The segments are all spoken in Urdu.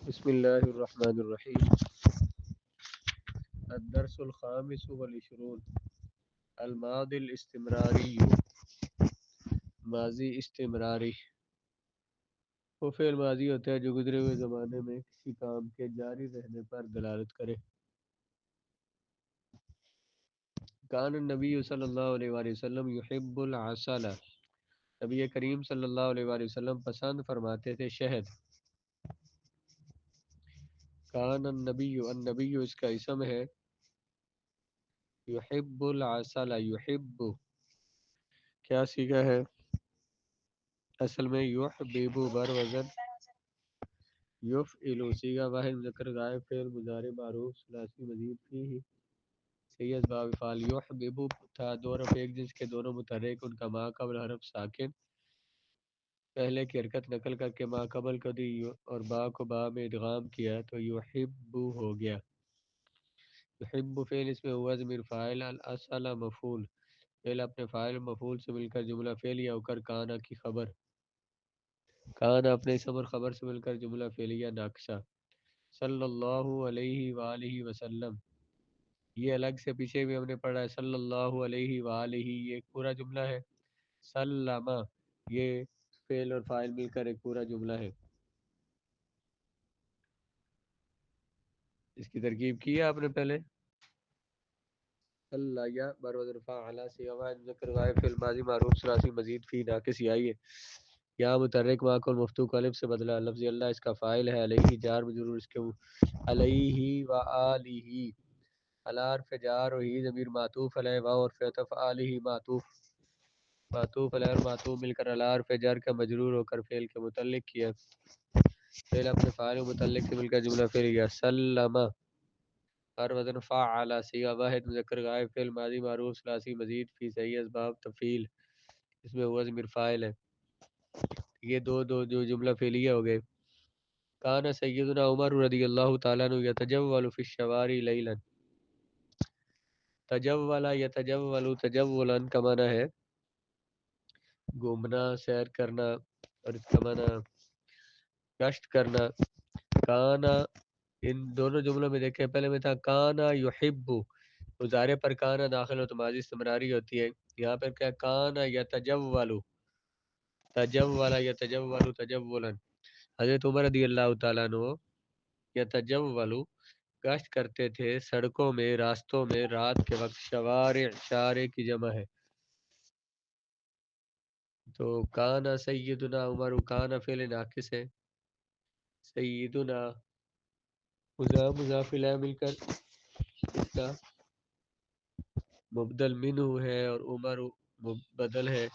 بسم اللہ الرحمن الرحیم الدرس الخامس والعشرون الماضی الاستمراری ماضی استمراری وہ فعل ماضی ہوتا ہے جو گزرے ہوئے زمانے میں کسی کام کے جاری رہنے پر دلالت کرے۔ کان النبی صلی اللہ علیہ وآلہ وسلم یحب العسل، نبی کریم صلی اللہ علیہ وآلہ وسلم پسند فرماتے تھے شہد۔ کان النبی اس کا اسم ہے، یحب العسل یحب کیا سیگا ہے؟ اصل میں یحبب بر وزن یفعل سیگا واحد مذکر غائب فعل مضارع معروف ثلاثی مزید فی صحیح اسباب افعال۔ یحبب تھا دو حرف ایک جنس کے دونوں متحرک، ان کا ما قبل حرف ساکن پہلے کی حرکت نقل کر کے ما قبل کو دی اور با کو با میں ادغام کیا تو یحب ہو گیا۔ یحب فعل اس میں ہوا ضمیر فاعل، الاصل مفعول، فعل اپنے فاعل مفعول سے مل کر جملہ فعلیہ ہو کر کانا کی خبر، کانا اپنے اسم اور خبر سے مل کر جملہ فعلیہ ناقصہ۔ صلی اللہ علیہ وآلہ وسلم، یہ الگ سے پیچھے بھی ہم نے پڑھا ہے، صلی اللہ علیہ وآلہ یہ ایک پورا جملہ ہے، سلمہ یہ فعل اور فاعل مل کر ایک پورا جملہ ہے۔ اس کی ترکیب کی ہے آپ نے پہلے، صلی بر وزن فاعل صیغہ واحد مذکر غائب فعل ماضی معروف ثلاثی مزید فی ناقص آئی ہے، یہاں متحرک ما کو مفتوح الف سے بدلا، لفظ اللہ اس کا فاعل ہے، علیہ جار مجرور اس کے علیہ و آلہ، الحرف جار و ہی ضمیر معطوف علیہ واو اور فعطف آلہ معطوف علیہ اور معطوف مل کر الحرف جار کا مجرور ہو کر فعل کے متعلق کیا، فعل اپنے فاعل متعلق سے مل کر جملہ فعل گیا۔ سلم ہر وزن فاعل صیغہ واحد مذکر غائب فعل ماضی معروف ثلاثی مزید فی صحیح اسباب تفعیل، اس میں ہوا ضمیر فاعل ہے، یہ دو جو جملہ فعلیہ ہو گئے۔ کان سیدنا عمر رضی اللہ تعالیٰ عنہ یتجول فی الشوارع لیلا، تجول یتجول تجولا کا معنی ہے گھومنا سیر کرنا، اور اس کا معنی گشت کرنا۔ کانا ان دونوں جملوں میں دیکھیں، پہلے میں تھا کانا یحب، مضارع پر کانا داخل ہو تو ماضی استمراری ہوتی ہے، یہاں پر کیا کانا یتجول تجول یتجول تجولا، حضرت عمر رضی اللہ تعالیٰ عنہ یتجول گشت کرتے تھے سڑکوں میں راستوں میں رات کے وقت، شوارع شارع کی جمع ہے، تو کانا سیدنا عمر کانا فعل ناقص ہے، سیدنا مضاف الیہ مل کر اس کا مبدل منہ ہے اور عمر بدل ہے،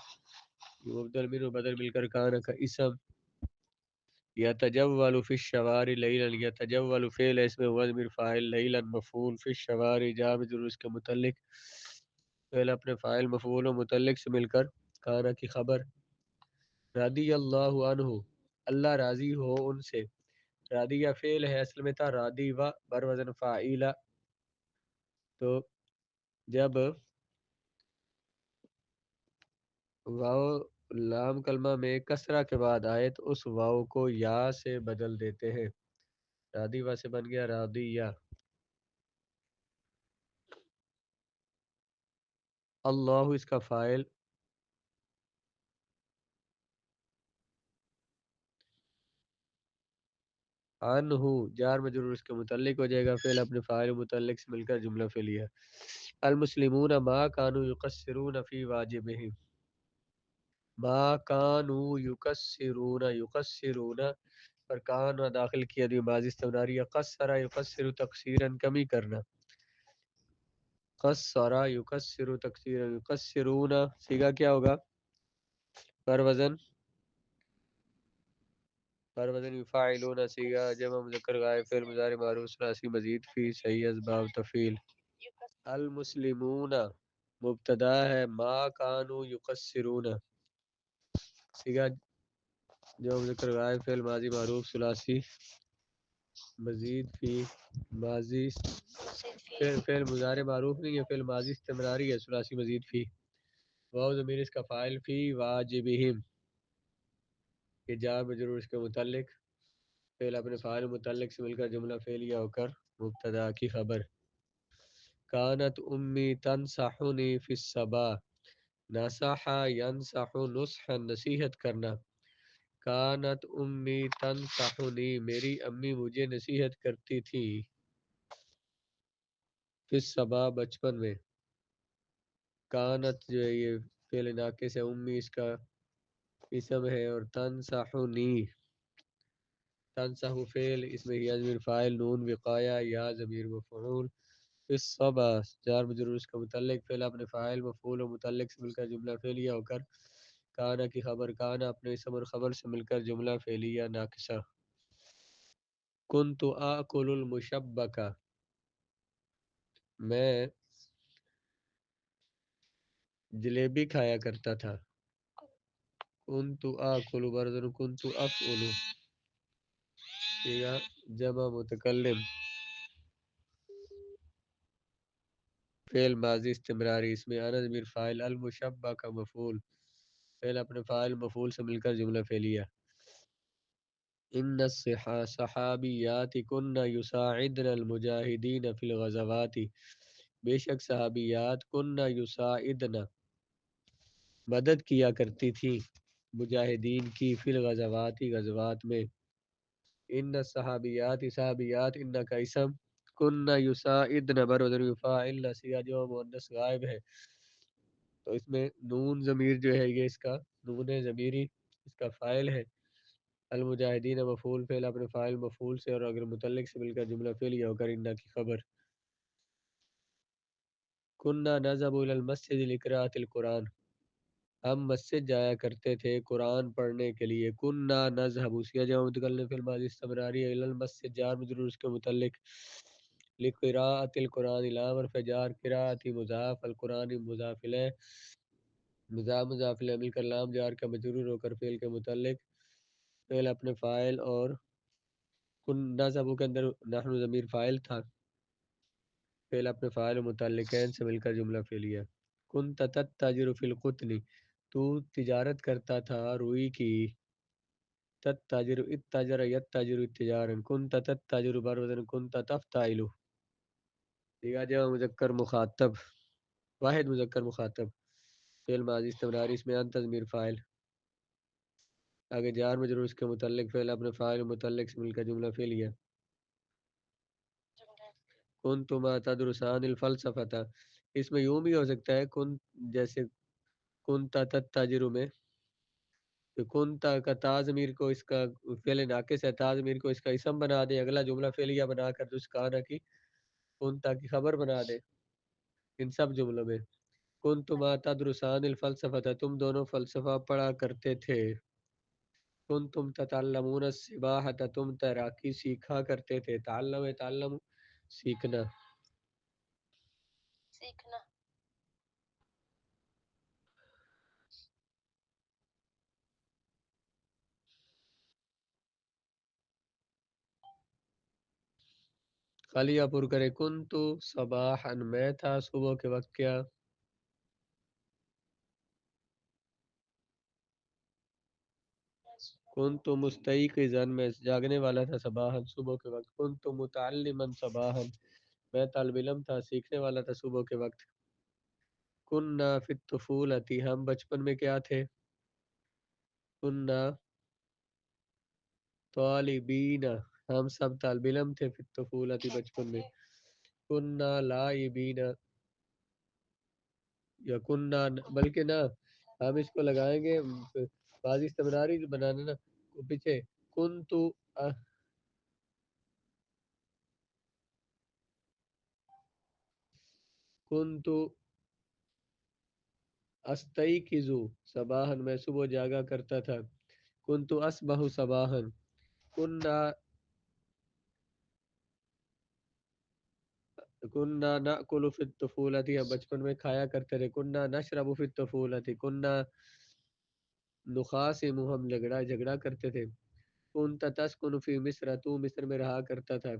مبدل منہ بدل مل کر کانا کا اسم۔ یتجول فی الشوارع لیلا، یتجول فعل ہے، اس میں ہوا ضمیر فاعل، لیلا مفعول، فی الشوارع جار مجرور اس کے متعلق، فعل اپنے فاعل مفعول و متعلق سے مل کر کانا کی خبر۔ رضی اللہ عنہ اللہ راضی ہو ان سے، رادیہ فعل ہے، اصل میں تھا رادی و بر وزن فاعیلہ، تو جب واو لام کلمہ میں کسرہ کے بعد آئے تو اس واو کو یا سے بدل دیتے ہیں، رادی و سے بن گیا رادیہ۔ اللہ اس کا فاعل، عنہ جار مجرور اس کے متعلق ہو جائے گا، فعل اپنے فاعل متعلق سے مل کر جملہ فعلیہ۔ المسلمون ما كانوا يقصرون في واجبهم، ما كانوا يقصرون پر کان داخل کیا دی ماضی استمراری، قصر یقصر تقصیرا کمی کرنا، قصر یقصر تقصیرا، یقصرون سیگا کیا ہوگا؟ پر وزن یفاعلون سیگا جمع مذکر غائب فعل مضارع معروف ثلاثی مزید فی صحیح اسباب تفعیل۔ المسلمون مبتدا ہے، ما کانوا یقصرون سیگا جو مذکر غائب فعل ماضی معروف ثلاثی مزید فی ماضی فعل مضارع معروف نہیں ہے، فعل ماضی استمراری ہے، ثلاثی مزید فی، واو ضمیر اس کا فاعل، فی واجبہم یہ جار مجرور اس کے متعلق، فعل اپنے فاعل متعلق سے مل کر جملہ فعلیہ ہو کر مبتدا کی خبر۔ کانت امی تنصحنی فی الصباح، نصح ینصح نصحا نصیحت کرنا، کانت امی تنصحنی میری امی مجھے نصیحت کرتی تھی، فی الصباح بچپن میں، کانت جو ہے یہ فعل ناقص ہے، امی اس کا اسم ہے، اور تنصحنی تنصح فعل اس میں یا ضمیر فاعل نون وقایا یا ضمیر مفعول، فی الصبا جار مجرور اس کا متعلق، فعل اپنے فاعل مفعول و متعلق سے مل کر جملہ فعلیہ ہو کر کانا کی خبر، کانا اپنے اسم اور خبر سے مل کر جملہ فعلیہ ناقصہ۔ کنت آکل المشبکہ، میں جلیبی کھایا کرتا تھا، کنت آکل برزن کنت افعل، یہ جمع متکلم، فعل ماضی استمراری، اس میں انا ضمیر فاعل، المشبہ کا مفعول، فعل اپنے فاعل مفعول سے مل کر جملہ فعلیہ۔ ان الصحابیات کن یساعدن المجاہدین فی الغزوات، بے شک صحابیات کن یساعدن مدد کیا کرتی تھی مجاہدین کی، فی الغزوات غزوات میں، ان الصحابیات صحابیات ان کا اسم، کن یساعدن برودر فاعل نسیہ جو مؤنث غائب ہے، تو اس میں نون ضمیر جو ہے یہ اس کا نون ضمیری اس کا فاعل ہے، المجاہدین مفعول، فعل اپنے فاعل مفعول سے اور اگر متعلق سے مل کر جملہ فعلیہ ہو کر ان کی خبر۔ کننا نذهب الى المسجد لقراءة القرآن، ہم مسجد جایا کرتے تھے قرآن پڑھنے کے لیے، کننا نذهب سیغہ جمع متکلم فی الماضی استمراری، الى المسجد جار مجرور اس کے متعلق، لقراءة القرآن لام حرف جار، قراءة مضاف، القرآن مضاف الیہ، مضاف الیہ مل کر لام جار کا مجرور ہو کر فعل کے متعلق، فعل اپنے فاعل اور کن نذهب کے اندر نحن ضمیر فاعل تھا، فعل اپنے فاعل متعلقین سے مل کر جملہ فعلیہ۔ کنت تتاجر فی القطن، تو تجارت کرتا تھا روئی کی، تتاجر اتاجر یتاجر اتجارا، کنت تتاجر بروزن کنت تفتعل، دیگا جمع مذکر مخاطب واحد مذکر مخاطب، فعل ماضی استمراری اس میں انت ضمیر فاعل، آگے جار مجرور اس کے متعلق، فعل اپنے فاعل متعلق سے مل کر جملہ فعلیہ۔ کنتما تدرسان الفلسفہ، اس میں یوں بھی ہو سکتا ہے کن جیسے کنتا تتاجر میں، کنتا کا تا ضمیر کو اس کا فعل ناقص ہے، تا ضمیر کو اس کا اسم بنا دے، اگلا جملہ فعلیہ بنا کر اس کانا کی کنتا کی خبر بنا دے ان سب جملوں میں۔ کنتما تدرسان الفلسفہ، تم دونوں فلسفہ پڑھا کرتے تھے، کنتم تتعلمون السباحہ، تم تیراکی سیکھا کرتے تھے، تعلم سیکھنا۔ خالیہ پر کرے، کنتو صباحا میں تھا صبح کے وقت کیا، کنتو مستيقظا میں جاگنے والا تھا صباحا صبح کے وقت، کنتو متعلما صباحا میں طالب علم تھا سیکھنے والا تھا صبح کے وقت، کننا فی الطفولۃ ہم بچپن میں کیا تھے، کننا طالبین ہم سب طالب علم تھے، فی الطفولۃ بچپن میں، کننا لاعبین یا کننا بلکہ نہ ہم اس کو لگائیں گے بازی استمراری بنانا نا پیچھے، کنتو کنتو استيقظ صباحا میں صبح جاگا کرتا تھا، کنتو اصبح صباحا، کننا نأکل فی الطفولۃ ہم بچپن میں کھایا کرتے تھے، کننا نشرب فی الطفولۃ، کننا نخاصم ہم جھگڑا کرتے تھے، کنت تسکن فی مصر تو مصر میں رہا کرتا تھا،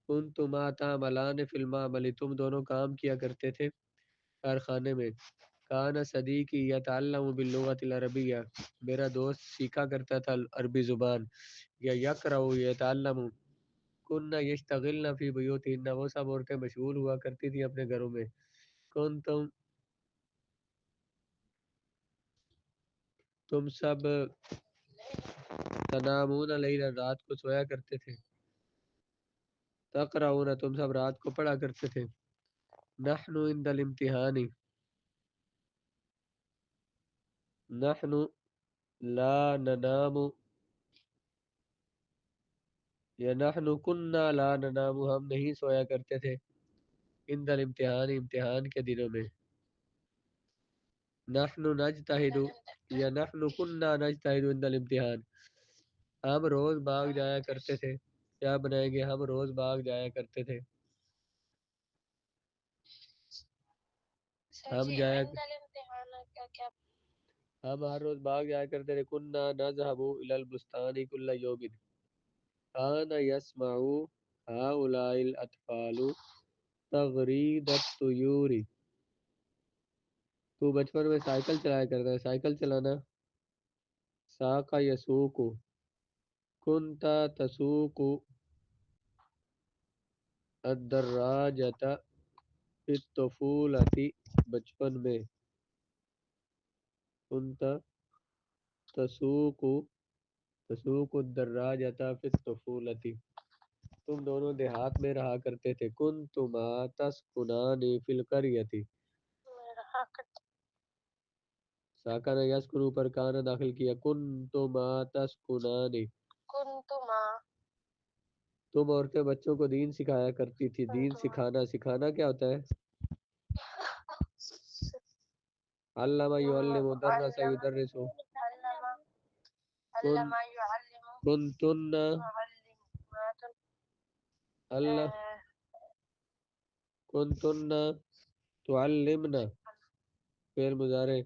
کنتما تعملان فی المعمل تم دونوں کام کیا کرتے تھے کارخانے میں، کان صدیقی یتعلم باللغۃ العربیہ، میرا دوست سیکھا کرتا تھا عربی زبان، یا یقرأ یتعلم، کننا یشتغلن فی بیوتہن، وہ سب عورتیں مشغول ہوا کرتی تھیں اپنے گھروں میں، تم سب تنامون لیلا، رات کو سویا کرتے تھے، تقرؤون، تم سب رات کو پڑھا کرتے تھے، نحن عند الامتحان، نحن لا ننام، یا نحن کننا لا ننام، ہم نہیں سویا کرتے تھے، عند الامتحان، امتحان کے دنوں میں، نحن نجتہد، یا نحن کننا نجتہد عند الامتحان، ہم روز باغ جایا کرتے تھے، کیا بنائیں گے، ہم روز باغ جایا کرتے تھے، ہم جایا ہم ہر روز باغ جایا کرتے تھے، کننا نذهب الى البستان كل يوم، كان يسمع هؤلاء الاطفال تغريد الطيور، تو بچپن میں سائیکل چلایا کرتا ہے، سائیکل چلانا، ساق یسوق، کنت تسوق الدراجة فی الطفولة، بچپن میں، کنت تسوق تسوق الدراجة فی الطفولة، تم دونوں دیہات میں رہا کرتے تھے، کنتما تسکنان فی القریة، ساکن یسکن پر کانا داخل کیا، کنتما تسکنان، تم عورتیں بچوں کو دین سکھایا کرتی تھی، دین سکھانا، سکھانا کیا ہوتا ہے، علم یعلم، درس یدرس، کنتن اللہ کنتن تعلمن، فعل مضارع،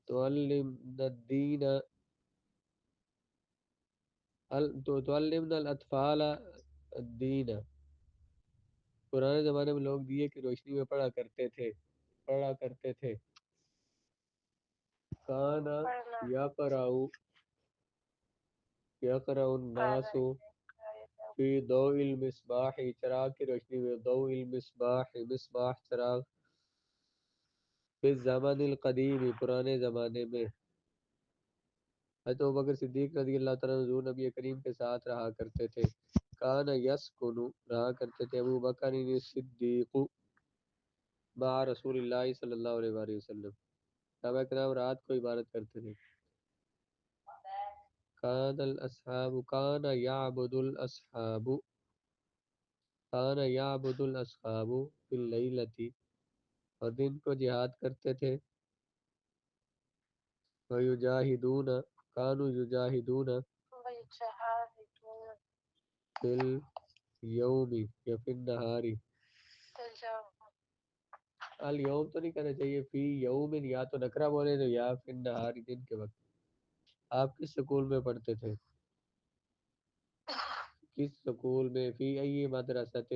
تعلمن الدین، تعلمن الاطفال الدین، پرانے زمانے میں لوگ دیے کی روشنی میں پڑھا کرتے تھے، پڑھا کرتے تھے، کانا یقرأ یقرأ الناس فی ضوء المصباح، چراغ کی روشنی میں، ضوء المصباح، مصباح چراغ، فی الزمن القدیم، پرانے زمانے میں، حضرت ابوبکر صدیق رضی اللہ تعالیٰ عنہ حضور نبی کریم کے ساتھ رہا کرتے تھے، کان یسکن، رہا کرتے تھے ابو بکر صدیق مع رسول اللہ صلی اللہ علیہ وآلہ وسلم، صحابہ کرام رات کو عبادت کرتے تھے، کان الاصحاب، کان یعبد الاصحاب، کان یعبد الاصحاب فی اللیلۃ، اور دن کو جہاد کرتے تھے، ویجاہدون، کانوا یجاہدون فی الیوم یا فی النہار، الیوم تو نہیں کہنا چاہیے، فی یوم، یا تو نکرہ بولے تو، یا فی النہار، دن کے وقت، آپ کس سکول میں پڑھتے تھے، کس سکول میں، فی ای مدرسۃ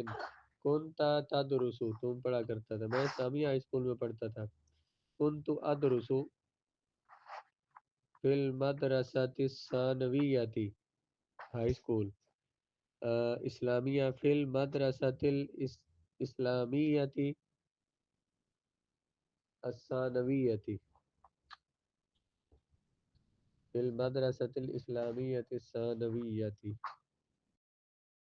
کنت تدرس، تم پڑھا کرتا تھا، میں اسلامیہ ہائی اسکول میں پڑھتا تھا، کنت ادرس فی المدرسۃ الثانویہ، ہائی اسکول، اسلامیہ، فی المدرسۃ الاسلامیہ الثانویہ، فی المدرسۃ الاسلامیہ الثانویہ،